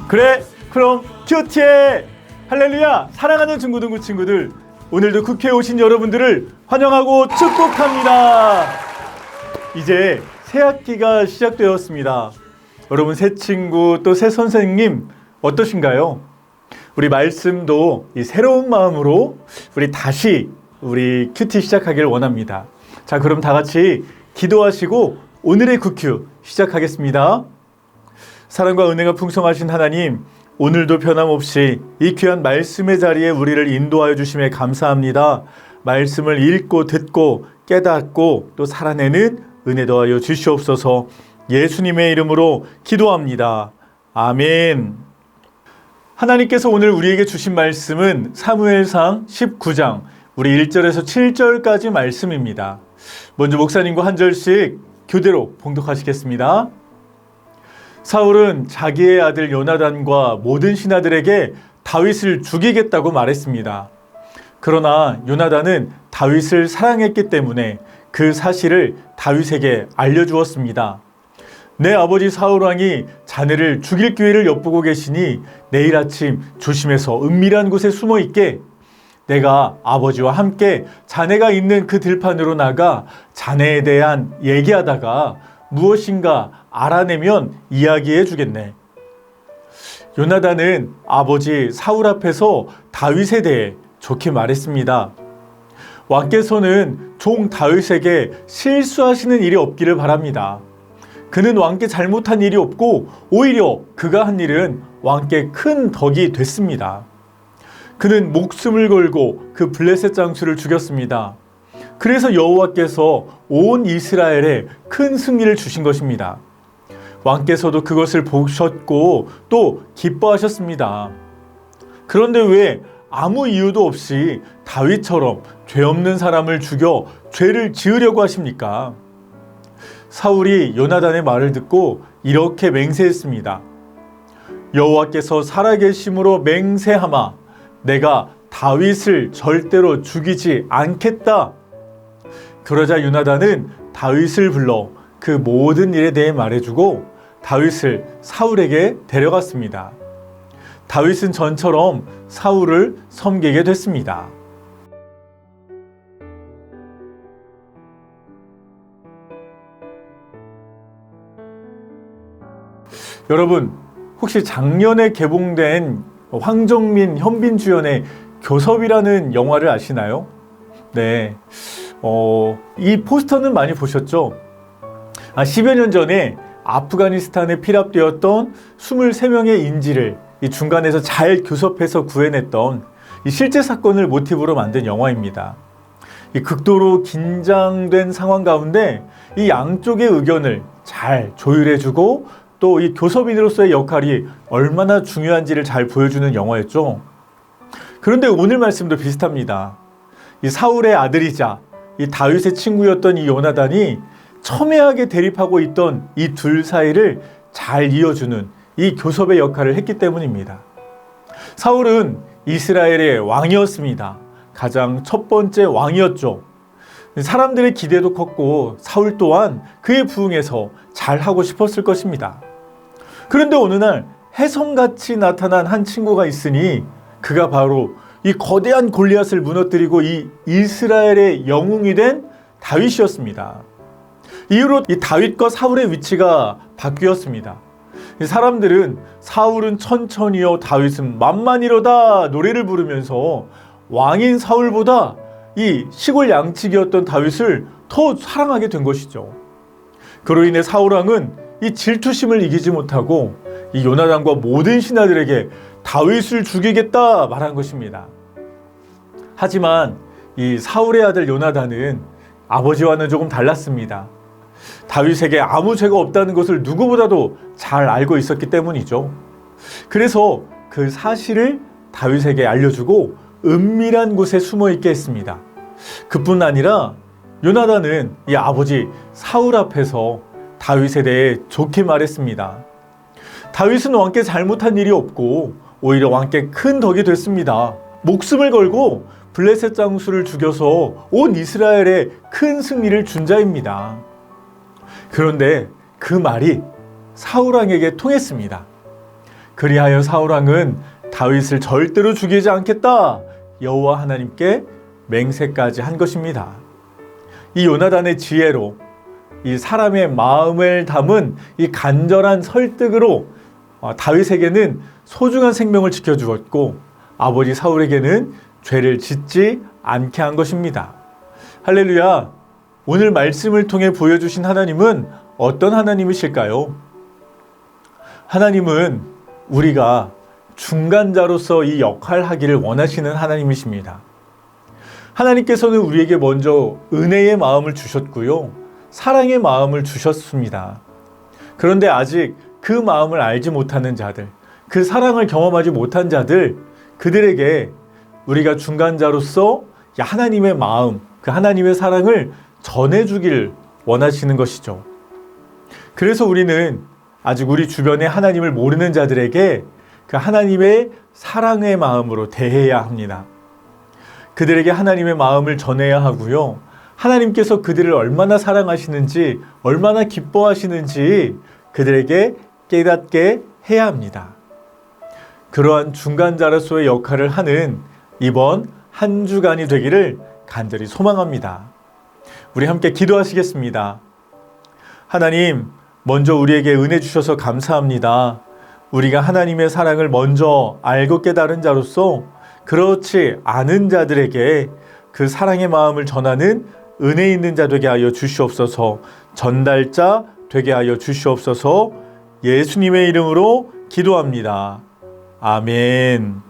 그래 그럼 큐티해. 할렐루야. 사랑하는 중고등부 친구들, 오늘도 국회에 오신 여러분들을 환영하고 축복합니다. 이제 새 학기가 시작되었습니다. 여러분, 새 친구 또 새 선생님 어떠신가요? 우리 말씀도 이 새로운 마음으로 우리 다시 우리 큐티 시작하길 원합니다. 자, 그럼 다 같이 기도하시고 오늘의 국큐 시작하겠습니다. 사랑과 은혜가 풍성하신 하나님, 오늘도 변함없이 이 귀한 말씀의 자리에 우리를 인도하여 주심에 감사합니다. 말씀을 읽고 듣고 깨닫고 또 살아내는 은혜 더하여 주시옵소서. 예수님의 이름으로 기도합니다. 아멘. 하나님께서 오늘 우리에게 주신 말씀은 사무엘상 19장 우리 1절에서 7절까지 말씀입니다. 먼저 목사님과 한 절씩 교대로 봉독하시겠습니다. 사울은 자기의 아들 요나단과 모든 신하들에게 다윗을 죽이겠다고 말했습니다. 그러나 요나단은 다윗을 사랑했기 때문에 그 사실을 다윗에게 알려주었습니다. 내 아버지 사울왕이 자네를 죽일 기회를 엿보고 계시니 내일 아침 조심해서 은밀한 곳에 숨어 있게. 내가 아버지와 함께 자네가 있는 그 들판으로 나가 자네에 대한 얘기하다가 무엇인가 알아내면 이야기해 주겠네. 요나단은 아버지 사울 앞에서 다윗에 대해 좋게 말했습니다. 왕께서는 종 다윗에게 실수하시는 일이 없기를 바랍니다. 그는 왕께 잘못한 일이 없고 오히려 그가 한 일은 왕께 큰 덕이 됐습니다. 그는 목숨을 걸고 그 블레셋 장수를 죽였습니다. 그래서 여호와께서 온 이스라엘에 큰 승리를 주신 것입니다. 왕께서도 그것을 보셨고 또 기뻐하셨습니다. 그런데 왜 아무 이유도 없이 다윗처럼 죄 없는 사람을 죽여 죄를 지으려고 하십니까? 사울이 요나단의 말을 듣고 이렇게 맹세했습니다. 여호와께서 살아계심으로 맹세하마 내가 다윗을 절대로 죽이지 않겠다. 그러자 요나단은 다윗을 불러 그 모든 일에 대해 말해주고 다윗을 사울에게 데려갔습니다. 다윗은 전처럼 사울을 섬기게 됐습니다. 여러분, 혹시 작년에 개봉된 황정민, 현빈 주연의 교섭이라는 영화를 아시나요? 네. 이 포스터는 많이 보셨죠? 10여 년 전에 아프가니스탄에 피랍되었던 23명의 인질을 이 중간에서 잘 교섭해서 구해냈던 이 실제 사건을 모티브로 만든 영화입니다. 이 극도로 긴장된 상황 가운데 이 양쪽의 의견을 잘 조율해주고 또 이 교섭인으로서의 역할이 얼마나 중요한지를 잘 보여주는 영화였죠. 그런데 오늘 말씀도 비슷합니다. 이 사울의 아들이자 이 다윗의 친구였던 이 요나단이 첨예하게 대립하고 있던 이 둘 사이를 잘 이어주는 이 교섭의 역할을 했기 때문입니다. 사울은 이스라엘의 왕이었습니다. 가장 첫 번째 왕이었죠. 사람들의 기대도 컸고 사울 또한 그에 부응해서 잘하고 싶었을 것입니다. 그런데 어느 날 혜성같이 나타난 한 친구가 있으니 그가 바로 이 거대한 골리앗을 무너뜨리고 이 이스라엘의 영웅이 된 다윗이었습니다. 이후로 이 다윗과 사울의 위치가 바뀌었습니다. 사람들은 사울은 천천히요 다윗은 만만이로다 노래를 부르면서 왕인 사울보다 이 시골 양치기였던 다윗을 더 사랑하게 된 것이죠. 그로 인해 사울왕은 이 질투심을 이기지 못하고 이 요나단과 모든 신하들에게 다윗을 죽이겠다 말한 것입니다. 하지만 이 사울의 아들 요나단은 아버지와는 조금 달랐습니다. 다윗에게 아무 죄가 없다는 것을 누구보다도 잘 알고 있었기 때문이죠. 그래서 그 사실을 다윗에게 알려주고 은밀한 곳에 숨어 있게 했습니다. 그뿐 아니라 요나단은 이 아버지 사울 앞에서 다윗에 대해 좋게 말했습니다. 다윗은 왕께 잘못한 일이 없고 오히려 왕께 큰 덕이 됐습니다. 목숨을 걸고 블레셋 장수를 죽여서 온 이스라엘에 큰 승리를 준 자입니다. 그런데 그 말이 사울왕에게 통했습니다. 그리하여 사울 왕은 다윗을 절대로 죽이지 않겠다 여호와 하나님께 맹세까지 한 것입니다. 이 요나단의 지혜로 이 사람의 마음을 담은 이 간절한 설득으로 다윗에게는 소중한 생명을 지켜주었고 아버지 사울에게는 죄를 짓지 않게 한 것입니다. 할렐루야! 오늘 말씀을 통해 보여주신 하나님은 어떤 하나님이실까요? 하나님은 우리가 중간자로서 이 역할을 하기를 원하시는 하나님이십니다. 하나님께서는 우리에게 먼저 은혜의 마음을 주셨고요. 사랑의 마음을 주셨습니다. 그런데 아직 그 마음을 알지 못하는 자들, 그 사랑을 경험하지 못한 자들, 그들에게 우리가 중간자로서 하나님의 마음, 그 하나님의 사랑을 전해주길 원하시는 것이죠. 그래서 우리는 아직 우리 주변에 하나님을 모르는 자들에게 그 하나님의 사랑의 마음으로 대해야 합니다. 그들에게 하나님의 마음을 전해야 하고요. 하나님께서 그들을 얼마나 사랑하시는지, 얼마나 기뻐하시는지 그들에게 깨닫게 해야 합니다. 그러한 중간자로서의 역할을 하는 이번 한 주간이 되기를 간절히 소망합니다. 우리 함께 기도하시겠습니다. 하나님, 먼저 우리에게 은혜 주셔서 감사합니다. 우리가 하나님의 사랑을 먼저 알고 깨달은 자로서 그렇지 않은 자들에게 그 사랑의 마음을 전하는 은혜 있는 자 되게 하여 주시옵소서. 전달자 되게 하여 주시옵소서. 예수님의 이름으로 기도합니다. 아멘.